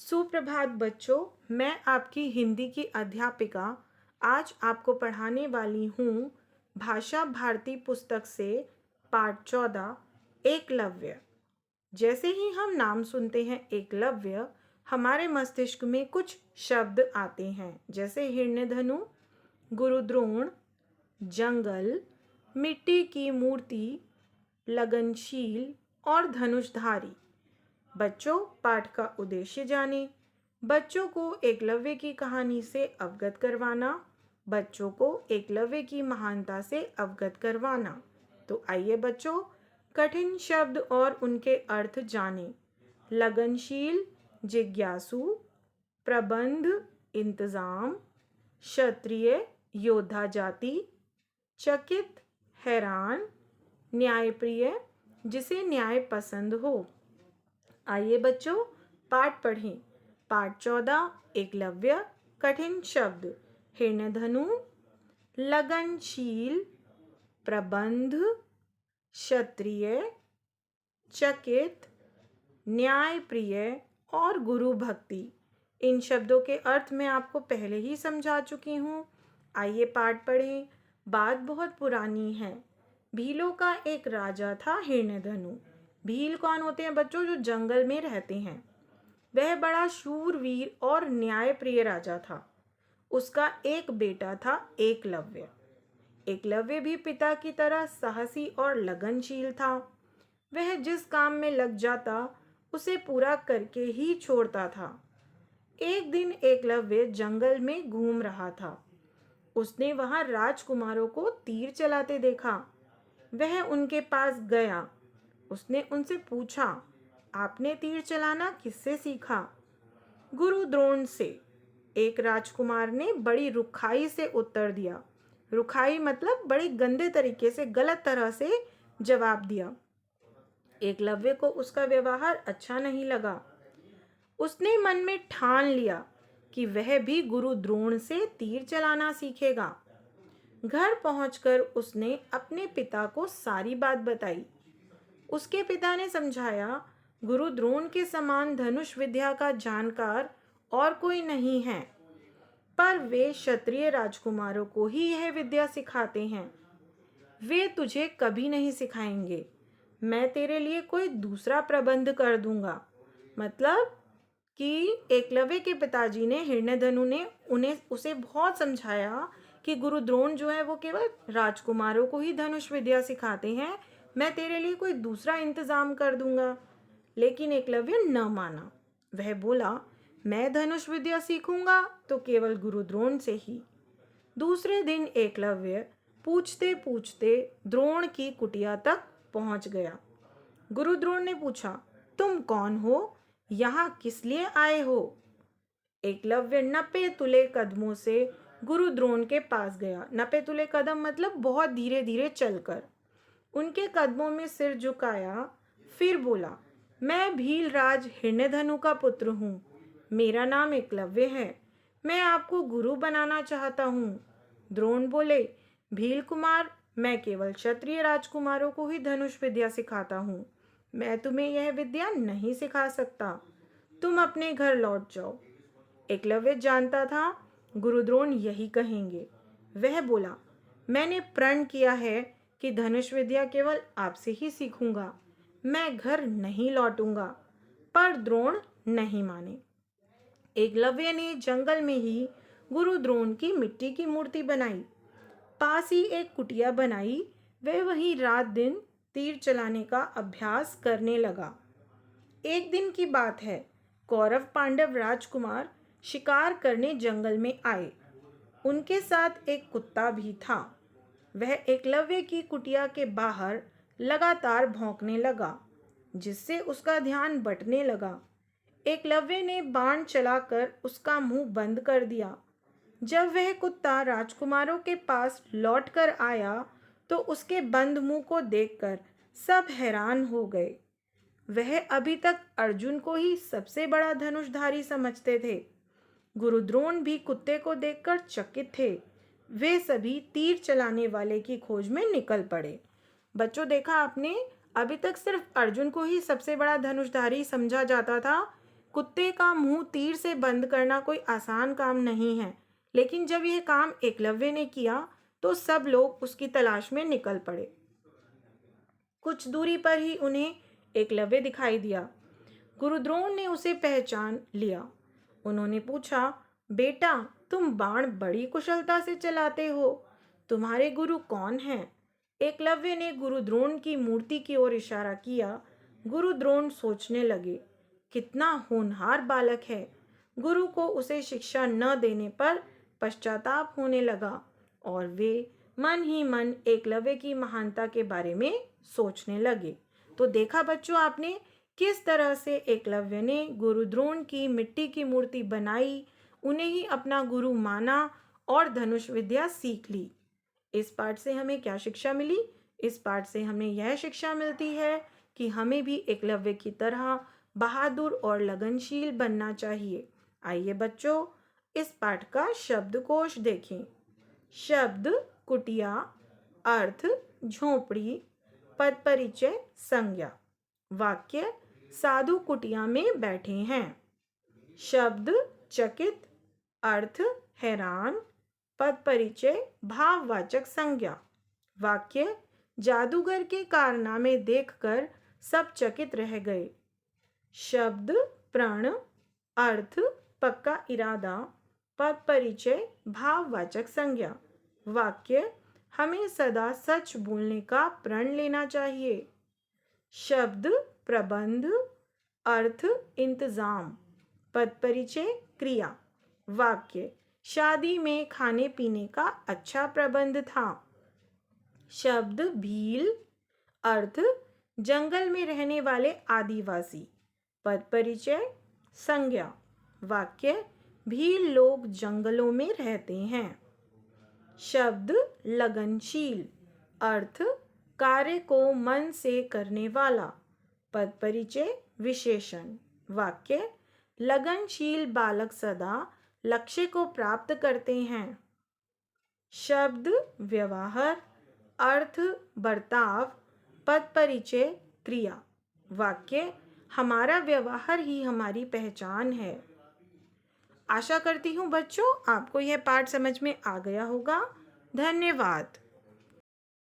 सुप्रभात बच्चों। मैं आपकी हिंदी की अध्यापिका आज आपको पढ़ाने वाली हूँ भाषा भारती पुस्तक से पाठ 14 एकलव्य। जैसे ही हम नाम सुनते हैं एकलव्य, हमारे मस्तिष्क में कुछ शब्द आते हैं, जैसे हिरण्यधनु, गुरुद्रोण, जंगल, मिट्टी की मूर्ति, लगनशील और धनुषधारी। बच्चों, पाठ का उद्देश्य जानें। बच्चों को एकलव्य की कहानी से अवगत करवाना, बच्चों को एकलव्य की महानता से अवगत करवाना। तो आइए बच्चों, कठिन शब्द और उनके अर्थ जानें। लगनशील, जिज्ञासु, प्रबंध, इंतजाम, क्षत्रिय, योद्धा जाति, चकित, हैरान, न्यायप्रिय, जिसे न्याय पसंद हो। आइए बच्चों, पाठ पढ़ें। पाठ 14 एकलव्य। कठिन शब्द: हिरण्यधनु, लगनशील, प्रबंध, क्षत्रिय, चकित, न्यायप्रिय और गुरु भक्ति। इन शब्दों के अर्थ मैं आपको पहले ही समझा चुकी हूँ। आइए पाठ पढ़ें। बात बहुत पुरानी है। भीलों का एक राजा था हिरण्यधनु। भील कौन होते हैं बच्चों? जो जंगल में रहते हैं। वह बड़ा शूरवीर और न्यायप्रिय राजा था। उसका एक बेटा था एकलव्य। एकलव्य भी पिता की तरह साहसी और लगनशील था। वह जिस काम में लग जाता उसे पूरा करके ही छोड़ता था। एक दिन एकलव्य जंगल में घूम रहा था। उसने वहां राजकुमारों को तीर चलाते देखा। वह उनके पास गया। उसने उनसे पूछा, आपने तीर चलाना किससे सीखा? गुरु द्रोण से, एक राजकुमार ने बड़ी रुखाई से उत्तर दिया। रुखाई मतलब बड़े गंदे तरीके से, गलत तरह से जवाब दिया। एकलव्य को उसका व्यवहार अच्छा नहीं लगा। उसने मन में ठान लिया कि वह भी गुरु द्रोण से तीर चलाना सीखेगा। घर पहुंचकर उसने अपने पिता को सारी बात बताई। उसके पिता ने समझाया, गुरु द्रोण के समान धनुष विद्या का जानकार और कोई नहीं है, पर वे क्षत्रिय राजकुमारों को ही यह विद्या सिखाते हैं। वे तुझे कभी नहीं सिखाएंगे। मैं तेरे लिए कोई दूसरा प्रबंध कर दूंगा। मतलब कि एकलव्य के पिताजी ने, हिरण्यधनु ने उसे बहुत समझाया कि गुरु द्रोण जो है वो केवल राजकुमारों को ही धनुष विद्या सिखाते हैं। मैं तेरे लिए कोई दूसरा इंतजाम कर दूंगा। लेकिन एकलव्य न माना। वह बोला, मैं धनुष विद्या सीखूंगा तो केवल गुरु द्रोण से ही। दूसरे दिन एकलव्य पूछते पूछते द्रोण की कुटिया तक पहुंच गया। गुरु द्रोण ने पूछा, तुम कौन हो? यहाँ किस लिए आए हो? एकलव्य नपे तुले कदमों से गुरु द्रोण के पास गया। नपे तुले कदम मतलब बहुत धीरे धीरे चलकर। उनके कदमों में सिर झुकाया, फिर बोला, मैं भीलराज हिरण्यधनु का पुत्र हूँ। मेरा नाम एकलव्य है। मैं आपको गुरु बनाना चाहता हूँ। द्रोण बोले, भील कुमार, मैं केवल क्षत्रिय राजकुमारों को ही धनुष विद्या सिखाता हूँ। मैं तुम्हें यह विद्या नहीं सिखा सकता। तुम अपने घर लौट जाओ। एकलव्य जानता था गुरु द्रोण यही कहेंगे। वह बोला, मैंने प्रण किया है कि धनुष विद्या केवल आपसे ही सीखूंगा। मैं घर नहीं लौटूंगा। पर द्रोण नहीं माने। एकलव्य ने जंगल में ही गुरु द्रोण की मिट्टी की मूर्ति बनाई। पास ही एक कुटिया बनाई। वह वहीं रात दिन तीर चलाने का अभ्यास करने लगा। एक दिन की बात है। कौरव पांडव राजकुमार शिकार करने जंगल में आए। उनके साथ एक कुत्ता भी था। वह एकलव्य की कुटिया के बाहर लगातार भौंकने लगा, जिससे उसका ध्यान बंटने लगा। एकलव्य ने बाण चलाकर उसका मुंह बंद कर दिया। जब वह कुत्ता राजकुमारों के पास लौटकर आया तो उसके बंद मुंह को देखकर सब हैरान हो गए। वह अभी तक अर्जुन को ही सबसे बड़ा धनुषधारी समझते थे। गुरु द्रोण भी कुत्ते को देखकर चकित थे। वे सभी तीर चलाने वाले की खोज में निकल पड़े। बच्चों, देखा आपने, अभी तक सिर्फ अर्जुन को ही सबसे बड़ा धनुषधारी समझा जाता था, कुत्ते का मुंह तीर से बंद करना कोई आसान काम नहीं है, लेकिन जब यह काम एकलव्य ने किया तो सब लोग उसकी तलाश में निकल पड़े। कुछ दूरी पर ही उन्हें एकलव्य दिखाई दिया। गुरु द्रोण ने उसे पहचान लिया। उन्होंने पूछा, बेटा, तुम बाण बड़ी कुशलता से चलाते हो, तुम्हारे गुरु कौन हैं? एकलव्य ने गुरु द्रोण की मूर्ति की ओर इशारा किया। गुरु द्रोण सोचने लगे, कितना होनहार बालक है। गुरु को उसे शिक्षा न देने पर पश्चाताप होने लगा और वे मन ही मन एकलव्य की महानता के बारे में सोचने लगे। तो देखा बच्चों आपने किस तरह से एकलव्य ने गुरु द्रोण की मिट्टी की मूर्ति बनाई, उन्हें ही अपना गुरु माना और धनुष विद्या सीख ली। इस पाठ से हमें क्या शिक्षा मिली? इस पाठ से हमें यह शिक्षा मिलती है कि हमें भी एकलव्य की तरह बहादुर और लगनशील बनना चाहिए। आइए बच्चों, इस पाठ का शब्दकोश देखें। शब्द कुटिया, अर्थ झोपड़ी, पद परिचय संज्ञा। वाक्य साधु कुटिया में बैठे हैं। शब्द चकित, अर्थ हैरान, पद परिचय भाववाचक संज्ञा। वाक्य जादूगर के कारनामे देखकर सब चकित रह गए। शब्द प्रण, अर्थ पक्का इरादा, पद परिचय भाववाचक संज्ञा। वाक्य हमें सदा सच बोलने का प्रण लेना चाहिए। शब्द प्रबंध, अर्थ इंतजाम, पद परिचय क्रिया। वाक्य शादी में खाने पीने का अच्छा प्रबंध था। शब्द भील, अर्थ जंगल में रहने वाले आदिवासी, पद परिचय संज्ञा। वाक्य भील लोग जंगलों में रहते हैं। शब्द लगनशील, अर्थ कार्य को मन से करने वाला, पद परिचय विशेषण। वाक्य लगनशील बालक सदा लक्ष्य को प्राप्त करते हैं। शब्द व्यवहार, अर्थ बर्ताव, पद परिचय क्रिया। वाक्य हमारा व्यवहार ही हमारी पहचान है। आशा करती हूँ बच्चों आपको यह पाठ समझ में आ गया होगा। धन्यवाद।